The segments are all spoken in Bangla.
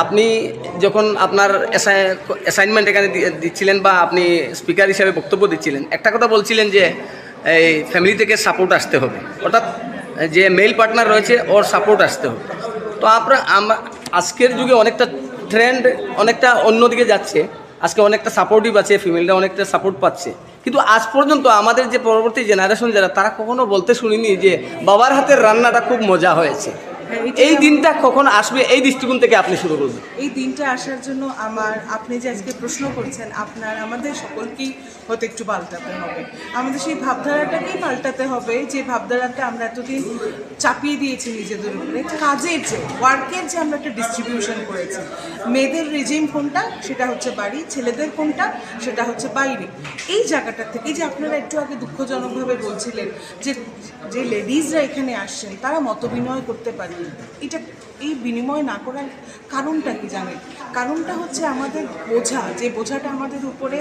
আপনি যখন আপনার অ্যাসাইনমেন্ট এখানে দিচ্ছিলেন বা আপনি স্পিকার হিসাবে বক্তব্য দিচ্ছিলেন, একটা কথা বলছিলেন যে এই ফ্যামিলি থেকে সাপোর্ট আসতে হবে, অর্থাৎ যে মেল পার্টনার রয়েছে ওর সাপোর্ট আসতে হবে। তো আজকের যুগে অনেকটা ট্রেন্ড অনেকটা অন্যদিকে যাচ্ছে। আজকে অনেকটা সাপোর্টিভ আছে, ফিমেলরা অনেকটা সাপোর্ট পাচ্ছে, কিন্তু আজ পর্যন্ত আমাদের যে পরবর্তী জেনারেশন যারা, তারা কখনো বলতে শুনিনি যে বাবার হাতের রান্নাটা খুব মজা হয়েছে। এই দিনটা কখন আসবে, এই দৃষ্টিকোণ থেকে আপনি শুরু করবেন? এই দিনটা আসার জন্য আপনি যে আজকে প্রশ্ন করছেন, আমাদের সকলকেই হয়তো একটু পাল্টাতে হবে। আমাদের সেই ভাবধারাটাকেই পাল্টাতে হবে, যে ভাবধারাটা আমরা এতদিন চাপিয়ে দিয়েছি নিজেদের উপরে। কাজের যে ওয়ার্কের যে আমরা একটা ডিস্ট্রিবিউশন করেছি, মেয়েদের রেজিম কোনটা সেটা হচ্ছে বাড়ি, ছেলেদের কোনটা সেটা হচ্ছে বাইরে। এই জায়গাটা থেকে যে আপনারা একটু আগে দুঃখজনকভাবে বলছিলেন যে যে লেডিজরা এখানে আসছেন তারা মতবিনিময় করতে পারেন, এই বিনিময় না করার কারণটা কি জানেন? কারণটা হচ্ছে আমাদের বোঝা, যে বোঝাটা আমাদের উপরে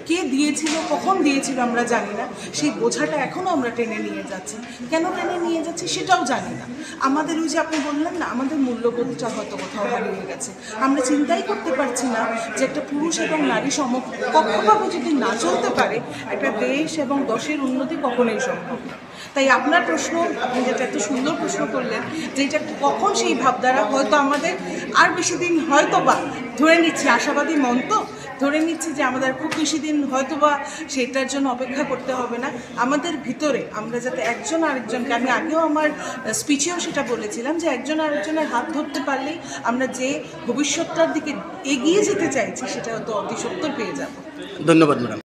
কে দিয়েছিল, কখন দিয়েছিল আমরা জানি না। সেই বোঝাটা এখনও আমরা টেনে নিয়ে যাচ্ছি। কেন টেনে নিয়ে যাচ্ছি সেটাও জানি না। আমাদের ওই যে আপনি বললেন না, আমাদের মূল্যবোধটা হয়তো কোথাও হারিয়ে গেছে। আমরা চিন্তাই করতে পারছি না যে একটা পুরুষ এবং নারী সমকক্ষভাবে যদি না চলতে পারে, একটা দেশ এবং দশের উন্নতি কখনোই সম্ভব না। তাই আপনার প্রশ্ন, আপনি যেটা এত সুন্দর প্রশ্ন করলেন, যে এটা কখন সেই ভাবধারা, হয়তো আমাদের আর বেশি দিন, হয়তো বা ধরে নিচ্ছি, আশাবাদী মন তো, ধরে নিচ্ছি যে আমাদের খুব বেশি দিন হয়তো বা সেটার জন্য অপেক্ষা করতে হবে না। আমাদের ভিতরে আমরা যাতে একজন আরেকজনকে, আমি আগেও আমার স্পিচেও সেটা বলেছিলাম, যে একজন আরেকজনের হাত ধরতে পারলেই আমরা যে ভবিষ্যৎটার দিকে এগিয়ে যেতে চাইছি সেটা হয়তো অতি সত্বর পেয়ে যাব। ধন্যবাদ ম্যাডাম।